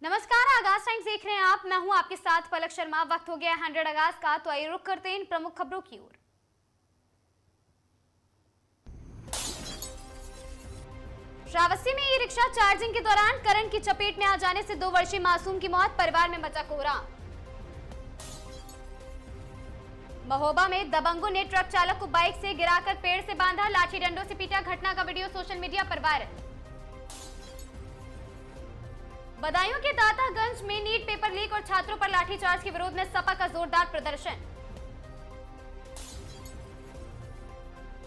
नमस्कार, आगाज टाइम्स देख रहे हैं आप। मैं हूं आपके साथ पलक शर्मा। वक्त हो गया 100 आगाज का, तो आइए रुक करते हैं इन प्रमुख खबरों की ओर। श्रावस्ती में ई रिक्शा चार्जिंग के दौरान करंट की चपेट में आ जाने से 2 वर्षीय मासूम की मौत, परिवार में मचा कोहराम। महोबा में दबंगों ने ट्रक चालक को बाइक से गिराकर पेड़ से बांधा, लाठी डंडों से पीटा। घटना का वीडियो सोशल मीडिया पर वायरल। बदायूं के दातागंज में नीट पेपर लीक और छात्रों पर लाठीचार्ज के विरोध में सपा का जोरदार प्रदर्शन।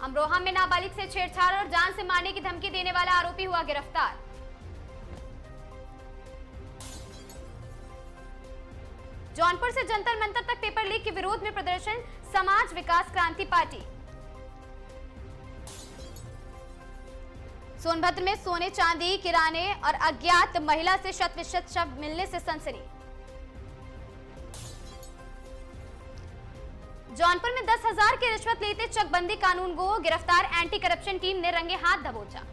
अमरोहा में नाबालिग से छेड़छाड़ और जान से मारने की धमकी देने वाला आरोपी हुआ गिरफ्तार। जौनपुर से जंतर मंतर तक पेपर लीक के विरोध में प्रदर्शन, समाज विकास क्रांति पार्टी। सोनभद्र में सोने चांदी किराने और अज्ञात महिला से शत-विशत शव मिलने से सनसनी। जौनपुर में 10,000 की रिश्वत लेते चकबंदी कानून गो, गिरफ्तार एंटी करप्शन टीम ने रंगे हाथ दबोचा।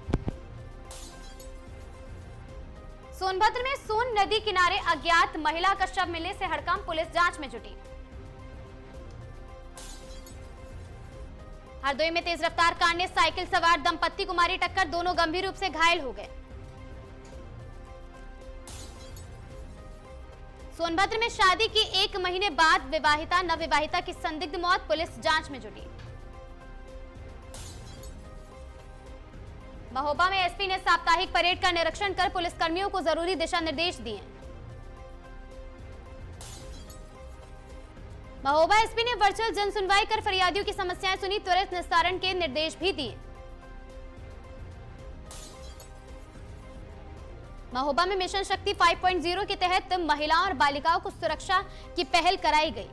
सोनभद्र में सोन नदी किनारे अज्ञात महिला का शव मिलने से हड़कंप, पुलिस जांच में जुटी। हरदोई में तेज रफ्तार कार ने साइकिल सवार दंपत्ति को मारी टक्कर, दोनों गंभीर रूप से घायल हो गए। सोनभद्र में शादी की 1 महीने बाद विवाहिता नवविवाहिता की संदिग्ध मौत, पुलिस जांच में जुटी। महोबा में एसपी ने साप्ताहिक परेड का निरीक्षण कर पुलिसकर्मियों को जरूरी दिशा निर्देश दिए। महोबा एसपी ने वर्चुअल जन सुनवाई कर फरियादियों की समस्याएं सुनी, त्वरित निस्तारण के निर्देश भी दिए। महोबा में मिशन शक्ति 5.0 के तहत महिलाओं और बालिकाओं को सुरक्षा की पहल कराई गई।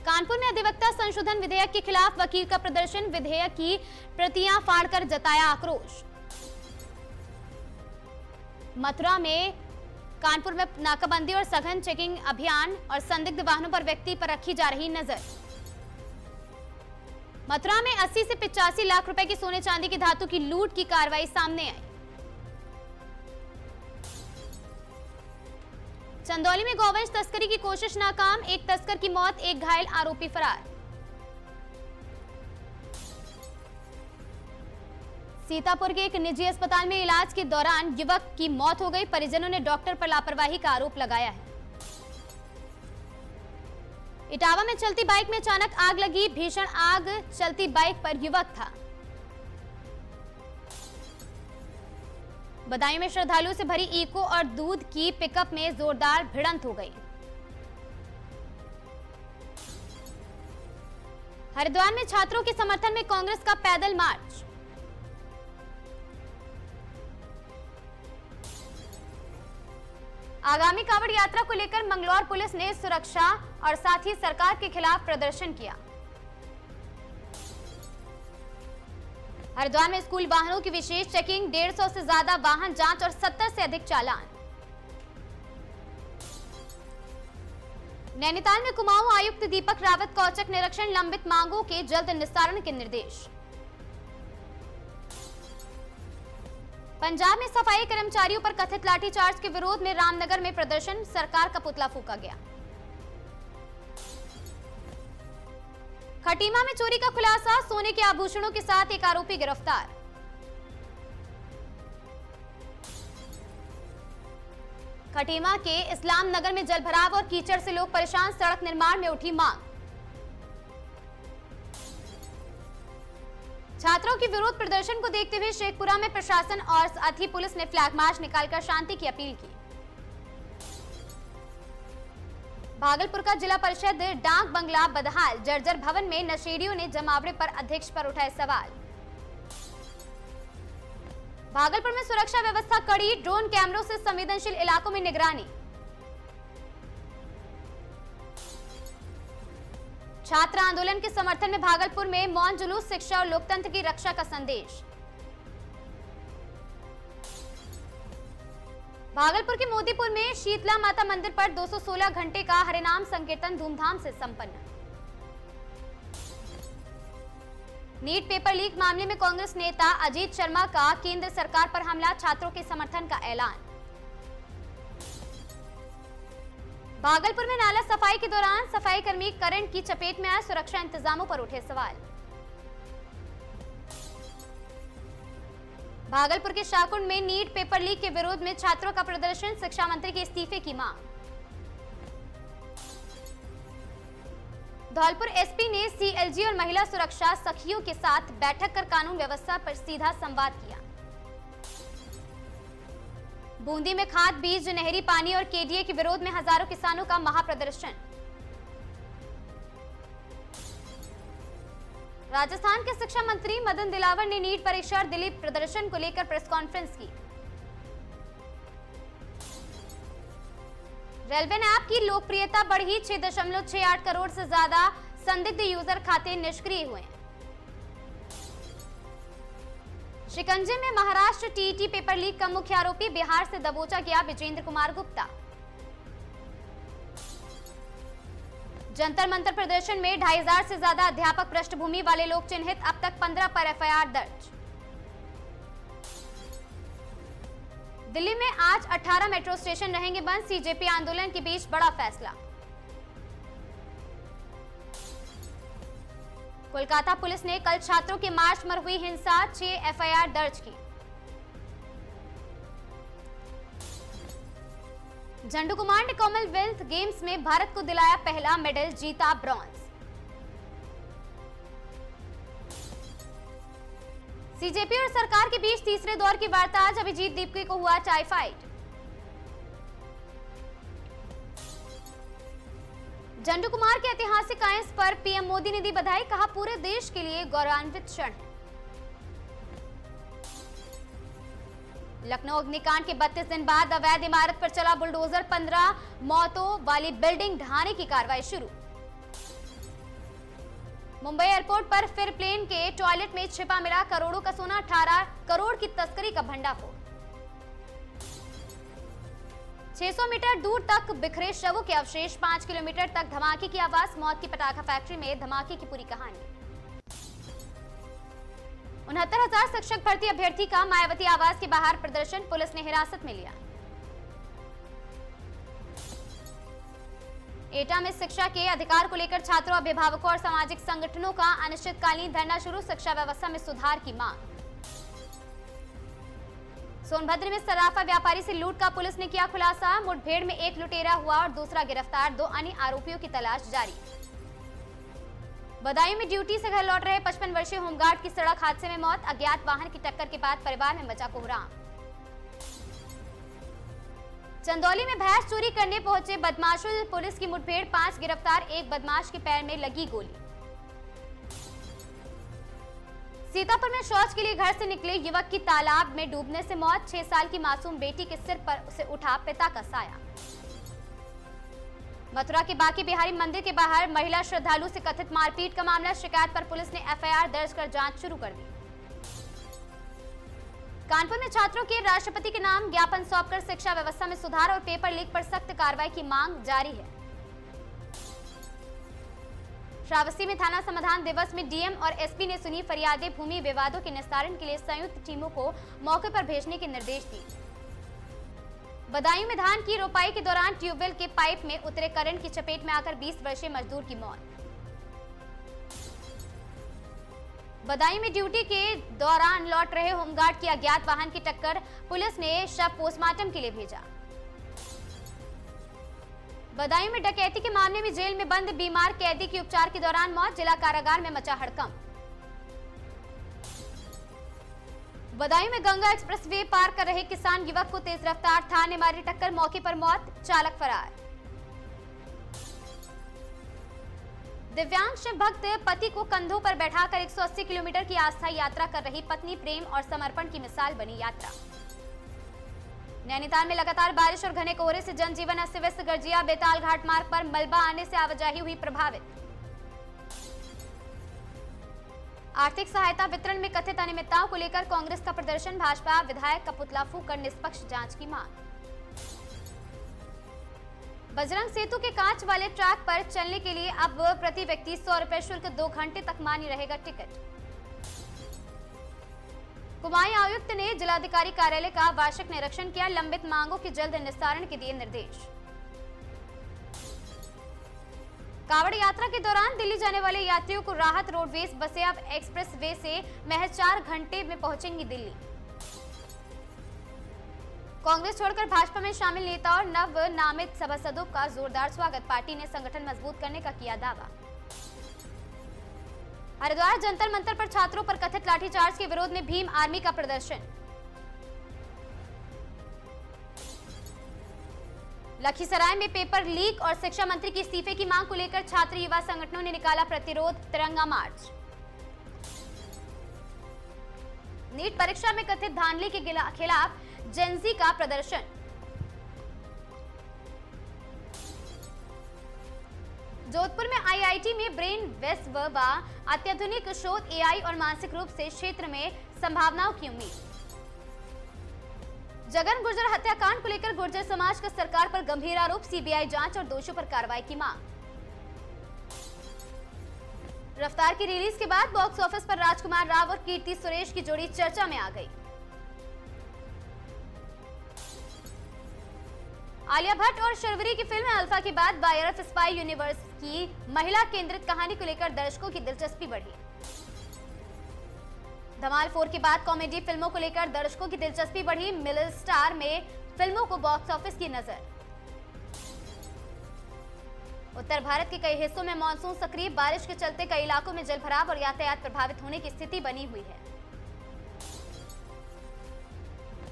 कानपुर में अधिवक्ता संशोधन विधेयक के खिलाफ वकील का प्रदर्शन, विधेयक की प्रतियां फाड़कर जताया आक्रोश। मथुरा में कानपुर में नाकाबंदी और सघन चेकिंग अभियान और संदिग्ध वाहनों पर व्यक्ति पर रखी जा रही नजर। मथुरा में 80 से 85 लाख रुपए की सोने चांदी की धातु की लूट की कार्रवाई सामने आई। चंदौली में गौवंश तस्करी की कोशिश नाकाम, एक तस्कर की मौत, एक घायल, आरोपी फरार। सीतापुर के एक निजी अस्पताल में इलाज के दौरान युवक की मौत हो गई, परिजनों ने डॉक्टर पर लापरवाही का आरोप लगाया है। इटावा में चलती बाइक में अचानक आग लगी, भीषण आग, चलती बाइक पर युवक था। बदायूं में श्रद्धालुओं से भरी इको और दूध की पिकअप में जोरदार भिड़ंत हो गई। हरिद्वार में छात्रों के समर्थन में कांग्रेस का पैदल मार्च। आगामी कांवड़ यात्रा को लेकर मंगलौर पुलिस ने सुरक्षा और साथ ही सरकार के खिलाफ प्रदर्शन किया। हरिद्वार में स्कूल वाहनों की विशेष चेकिंग, 150 से ज्यादा वाहन जांच और 70 से अधिक चालान। नैनीताल में कुमाऊं आयुक्त दीपक रावत का औचक निरीक्षण, लंबित मांगों के जल्द निस्तारण के निर्देश। पंजाब में सफाई कर्मचारियों पर कथित लाठीचार्ज के विरोध में रामनगर में प्रदर्शन, सरकार का पुतला फूंका गया। खटीमा में चोरी का खुलासा, सोने के आभूषणों के साथ एक आरोपी गिरफ्तार। खटीमा के इस्लाम नगर में जलभराव और कीचड़ से लोग परेशान, सड़क निर्माण में उठी मांग। छात्रों की विरोध प्रदर्शन को देखते हुए शेखपुरा में प्रशासन और साथ ही पुलिस ने फ्लैग मार्च निकालकर शांति की अपील की। भागलपुर का जिला परिषद डाक बंगला बदहाल, जर्जर भवन में नशेड़ियों ने जमावड़े पर अध्यक्ष पर उठाए सवाल। भागलपुर में सुरक्षा व्यवस्था कड़ी, ड्रोन कैमरों से संवेदनशील इलाकों में निगरानी। छात्र आंदोलन के समर्थन में भागलपुर में मौन जुलूस, शिक्षा और लोकतंत्र की रक्षा का संदेश। भागलपुर के मोदीपुर में शीतला माता मंदिर पर 216 घंटे का हरिनाम संकीर्तन धूमधाम से संपन्न। नीट पेपर लीक मामले में कांग्रेस नेता अजीत शर्मा का केंद्र सरकार पर हमला, छात्रों के समर्थन का ऐलान। भागलपुर में नाला सफाई के दौरान सफाई कर्मी करंट की चपेट में आए, सुरक्षा इंतजामों पर उठे सवाल। भागलपुर के शाहकुंड में नीट पेपर लीक के विरोध में छात्रों का प्रदर्शन, शिक्षा मंत्री के इस्तीफे की मांग। धौलपुर एसपी ने सीएलजी और महिला सुरक्षा सखियों के साथ बैठक कर कानून व्यवस्था पर सीधा संवाद किया। बूंदी में खाद, बीज, नहरी पानी और केडीए के विरोध में हजारों किसानों का महाप्रदर्शन। राजस्थान के शिक्षा मंत्री मदन दिलावर ने नीट परीक्षा और दिल्ली प्रदर्शन को लेकर प्रेस कॉन्फ्रेंस की। रेलवे ने ऐप की लोकप्रियता बढ़ी, 6.68 करोड़ से ज्यादा संदिग्ध यूजर खाते निष्क्रिय हुए। शिकंजे में महाराष्ट्र टीईटी पेपर लीक का मुख्य आरोपी बिहार से दबोचा गया विजेंद्र कुमार गुप्ता। जंतर मंतर प्रदर्शन में 2500 से ज्यादा अध्यापक पृष्ठभूमि वाले लोग चिन्हित, अब तक 15 पर एफआईआर दर्ज। दिल्ली में आज 18 मेट्रो स्टेशन रहेंगे बंद, सीजेपी आंदोलन के बीच बड़ा फैसला। कोलकाता पुलिस ने कल छात्रों के मार्च में हुई हिंसा, 6 एफआईआर दर्ज की। झंडू कुमार ने कॉमनवेल्थ गेम्स में भारत को दिलाया पहला मेडल, जीता ब्रॉन्ज। सीजेपी और सरकार के बीच तीसरे दौर की वार्ता आज, अभिजीत दीपके को हुआ टाइफाइड। झंडू कुमार के ऐतिहासिक आयंस पर पीएम मोदी ने दी बधाई, कहा पूरे देश के लिए गौरवान्वित क्षण है। लखनऊ अग्निकांड के 32 दिन बाद अवैध इमारत पर चला बुलडोजर, 15 मौतों वाली बिल्डिंग ढाने की कार्रवाई शुरू। मुंबई एयरपोर्ट पर फिर प्लेन के टॉयलेट में छिपा मिला करोड़ों का सोना, 18 करोड़ की तस्करी का भंडाफोड़। 600 मीटर दूर तक बिखरे शवों के अवशेष, 5 किलोमीटर तक धमाके की आवाज, मौत की पटाखा फैक्ट्री में धमाके की पूरी कहानी। 69,000 शिक्षक भर्ती अभ्यर्थी का मायावती आवास के बाहर प्रदर्शन, पुलिस ने हिरासत में लिया। एटा में शिक्षा के अधिकार को लेकर छात्रों, अभिभावकों और सामाजिक संगठनों का अनिश्चितकालीन धरना शुरू, शिक्षा व्यवस्था में सुधार की मांग। सोनभद्र में सराफा व्यापारी से लूट का पुलिस ने किया खुलासा, मुठभेड़ में एक लुटेरा हुआ और दूसरा गिरफ्तार, 2 अन्य आरोपियों की तलाश जारी। बदायूं में ड्यूटी से घर लौट रहे 55 वर्षीय होमगार्ड की सड़क हादसे में मौत, अज्ञात वाहन की टक्कर के बाद परिवार में मचा कोहराम। चंदौली में भैंस चोरी करने पहुंचे बदमाशों से पुलिस की मुठभेड़, 5 गिरफ्तार, एक बदमाश के पैर में लगी गोली। सीतापुर में शौच के लिए घर से निकले युवक की तालाब में डूबने से मौत, 6 साल की मासूम बेटी के सिर पर से उठा पिता का साया। मथुरा के बांके बिहारी मंदिर के बाहर महिला श्रद्धालु से कथित मारपीट का मामला, शिकायत पर पुलिस ने एफआईआर दर्ज कर जांच शुरू कर दी। कानपुर में छात्रों के राष्ट्रपति के नाम ज्ञापन सौंपकर शिक्षा व्यवस्था में सुधार और पेपर लीक पर सख्त कार्रवाई की मांग जारी है। श्रावस्ती में थाना समाधान दिवस में डीएम और एसपी ने सुनी फरियादें, भूमि विवादों के निस्तारण के लिए संयुक्त टीमों को मौके पर भेजने के निर्देश दिए। बदायूं में धान की रोपाई के दौरान ट्यूबवेल के पाइप में उतरे करंट की चपेट में आकर 20 वर्षीय मजदूर की मौत। बदायूं में ड्यूटी के दौरान लौट रहे होमगार्ड की अज्ञात वाहन की टक्कर, पुलिस ने शव पोस्टमार्टम के लिए भेजा। बदायूं में डकैती के मामले में जेल में बंद बीमार कैदी की उपचार के दौरान मौत, जिला कारागार में मचा हड़कंप। बदायूं में गंगा एक्सप्रेसवे पार कर रहे किसान युवक को तेज रफ्तार थार ने मारी टक्कर, मौके पर मौत, चालक फरार। दिव्यांग शिव भक्त पति को कंधों पर बैठाकर 180 किलोमीटर की आस्था यात्रा कर रही पत्नी, प्रेम और समर्पण की मिसाल बनी यात्रा। नैनीताल में लगातार बारिश और घने कोहरे से जनजीवन अस्त व्यस्त, गर्जिया बेताल घाट मार्ग पर मलबा आने से आवाजाही हुई प्रभावित। आर्थिक सहायता वितरण में कथित अनियमितताओं को लेकर कांग्रेस का प्रदर्शन, भाजपा विधायक का पुतला फूंककर निष्पक्ष जांच की मांग। बजरंग सेतु के कांच वाले ट्रैक पर चलने के लिए अब प्रति व्यक्ति 100 रुपए शुल्क, 2 घंटे तक मान्य रहेगा टिकट। कुमाऊं आयुक्त ने जिलाधिकारी कार्यालय का वार्षिक निरीक्षण किया, लंबित मांगों के जल्द निस्तारण के दिए निर्देश। कांवड़ यात्रा के दौरान दिल्ली जाने वाले यात्रियों को राहत, रोडवेज बसें अब एक्सप्रेस वे से महज 4 घंटे में पहुंचेंगी दिल्ली। कांग्रेस छोड़कर भाजपा में शामिल नेता और नव नामित सभासदों का जोरदार स्वागत, पार्टी ने संगठन मजबूत करने का किया दावा। हरिद्वार जंतर मंतर पर छात्रों पर कथित लाठीचार्ज के विरोध में भीम आर्मी का प्रदर्शन। लखीसराय में पेपर लीक और शिक्षा मंत्री के इस्तीफे की मांग को लेकर छात्र युवा संगठनों ने निकाला प्रतिरोध, तिरंगा मार्च। नीट परीक्षा में कथित धांधली के खिलाफ जेनजी का प्रदर्शन। जोधपुर में आईआईटी में ब्रेन वेस्ट व अत्याधुनिक शोध, एआई और मानसिक रूप से क्षेत्र में संभावनाओं की उम्मीद। जगन गुर्जर हत्याकांड को लेकर गुर्जर समाज का सरकार पर गंभीर आरोप, सीबीआई जांच और दोषियों पर कार्रवाई की मांग। रफ्तार की रिलीज के बाद बॉक्स ऑफिस पर राजकुमार राव और कीर्ति सुरेश की जोड़ी चर्चा में आ गई। आलिया भट्ट और शर्वरी की फिल्म अल्फा के बाद बायरफ स्पाई यूनिवर्स की महिला केंद्रित कहानी को लेकर दर्शकों की दिलचस्पी बढ़ी। धमाल 4 के बाद कॉमेडी फिल्मों को लेकर दर्शकों की दिलचस्पी बढ़ी, मिडिल स्टार में फिल्मों को बॉक्स ऑफिस की नजर। उत्तर भारत के कई हिस्सों में मानसून सक्रिय, बारिश के चलते कई इलाकों में जलभराव और यातायात प्रभावित होने की स्थिति बनी हुई है।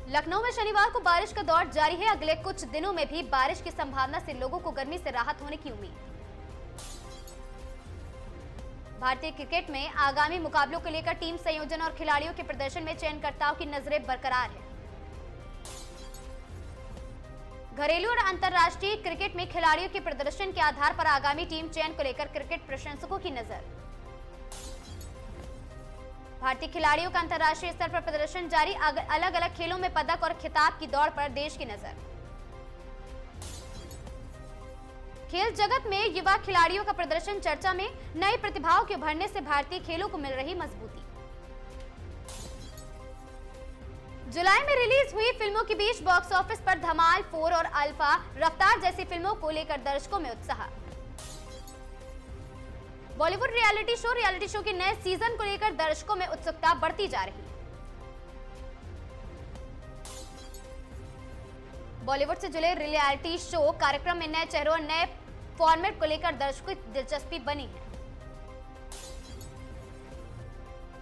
लखनऊ में शनिवार को बारिश का दौर जारी है, अगले कुछ दिनों में भी बारिश की संभावना से लोगों को गर्मी से राहत होने की उम्मीद। भारतीय क्रिकेट में आगामी मुकाबलों को लेकर टीम संयोजन और खिलाड़ियों के प्रदर्शन में चयनकर्ताओं की नजरें बरकरार है। घरेलू और अंतर्राष्ट्रीय क्रिकेट में खिलाड़ियों के प्रदर्शन के आधार पर आगामी टीम चयन को लेकर क्रिकेट प्रशंसकों की नजर। भारतीय खिलाड़ियों का अंतर्राष्ट्रीय स्तर पर प्रदर्शन जारी, अलग अलग खेलों में पदक और खिताब की दौड़ पर देश की नजर। खेल जगत में युवा खिलाड़ियों का प्रदर्शन चर्चा में, नई प्रतिभाओं के उभरने से भारतीय खेलों को मिल रही मजबूती। जुलाई में रिलीज हुई फिल्मों के बीच बॉक्स ऑफिस पर धमाल 4 और अल्फा, रफ्तार जैसी फिल्मों को लेकर दर्शकों में उत्साह। बॉलीवुड रियलिटी शो के नए सीजन को लेकर दर्शकों में उत्सुकता बढ़ती जा रही है। बॉलीवुड से जुड़े रियलिटी शो कार्यक्रम में नए चेहरों और नए फॉर्मेट को लेकर दर्शकों की दिलचस्पी बनी है।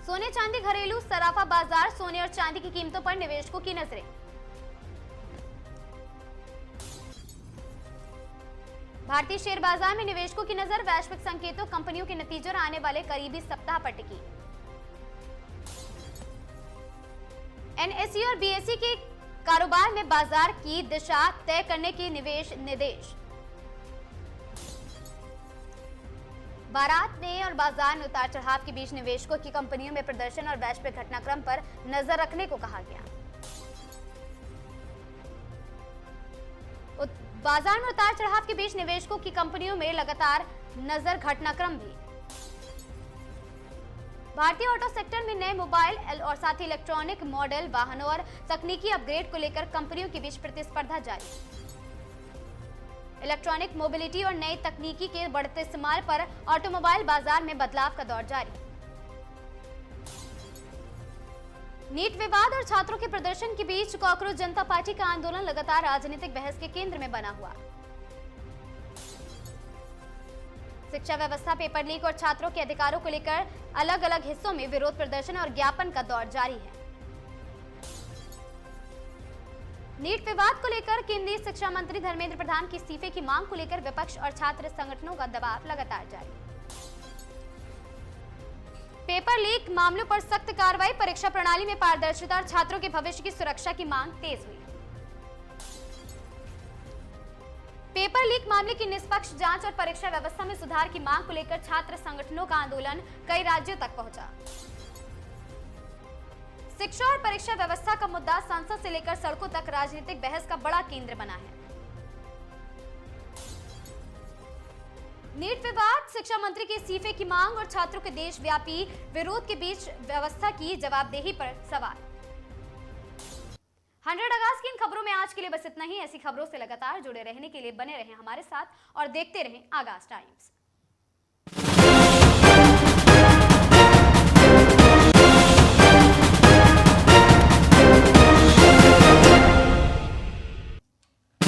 सोने चांदी घरेलू सराफा बाजार, सोने और चांदी की कीमतों पर निवेशकों की नजरें। भारतीय शेयर बाजार में निवेशकों की नजर, वैश्विक संकेतों, कंपनियों के नतीजों और आने वाले करीबी सप्ताह पर टिकी। एनएसई और बीएसई के कारोबार में बाजार की दिशा तय करने के निवेश निर्देश। बारात ने और बाजार में उतार चढ़ाव के बीच निवेशकों की कंपनियों में प्रदर्शन और वैश्विक घटनाक्रम पर नजर रखने को कहा गया। बाजार में उतार चढ़ाव के बीच निवेशकों की कंपनियों में लगातार नजर, घटनाक्रम भी। भारतीय ऑटो सेक्टर में नए मोबाइल और साथ ही इलेक्ट्रॉनिक मॉडल, वाहनों और तकनीकी अपग्रेड को लेकर कंपनियों के बीच प्रतिस्पर्धा जारी। इलेक्ट्रॉनिक मोबिलिटी और नई तकनीकी के बढ़ते इस्तेमाल पर ऑटोमोबाइल बाजार में बदलाव का दौर जारी। नीट विवाद और छात्रों के प्रदर्शन के बीच कॉकरोच जनता पार्टी का आंदोलन लगातार राजनीतिक बहस के केंद्र में बना हुआ। शिक्षा व्यवस्था, पेपर लीक और छात्रों के अधिकारों को लेकर अलग अलग हिस्सों में विरोध प्रदर्शन और ज्ञापन का दौर जारी है। नीट विवाद को लेकर केंद्रीय शिक्षा मंत्री धर्मेंद्र प्रधान के इस्तीफे की मांग को लेकर विपक्ष और छात्र संगठनों का दबाव लगातार जारी। पेपर लीक मामलों पर सख्त कार्रवाई, परीक्षा प्रणाली में पारदर्शिता और छात्रों के भविष्य की सुरक्षा की मांग तेज हुई। पेपर लीक मामले की निष्पक्ष जांच और परीक्षा व्यवस्था में सुधार की मांग को लेकर छात्र संगठनों का आंदोलन कई राज्यों तक पहुंचा। शिक्षा और परीक्षा व्यवस्था का मुद्दा संसद से लेकर सड़कों तक राजनीतिक बहस का बड़ा केंद्र बना है। नीट विवाद, शिक्षा मंत्री के इस्तीफे की मांग और छात्रों के देशव्यापी विरोध के बीच व्यवस्था की जवाबदेही पर सवाल। 100 अगस्त की इन खबरों में आज के लिए बस इतना ही। ऐसी खबरों से लगातार जुड़े रहने के लिए बने रहें हमारे साथ और देखते रहें आगाज टाइम्स।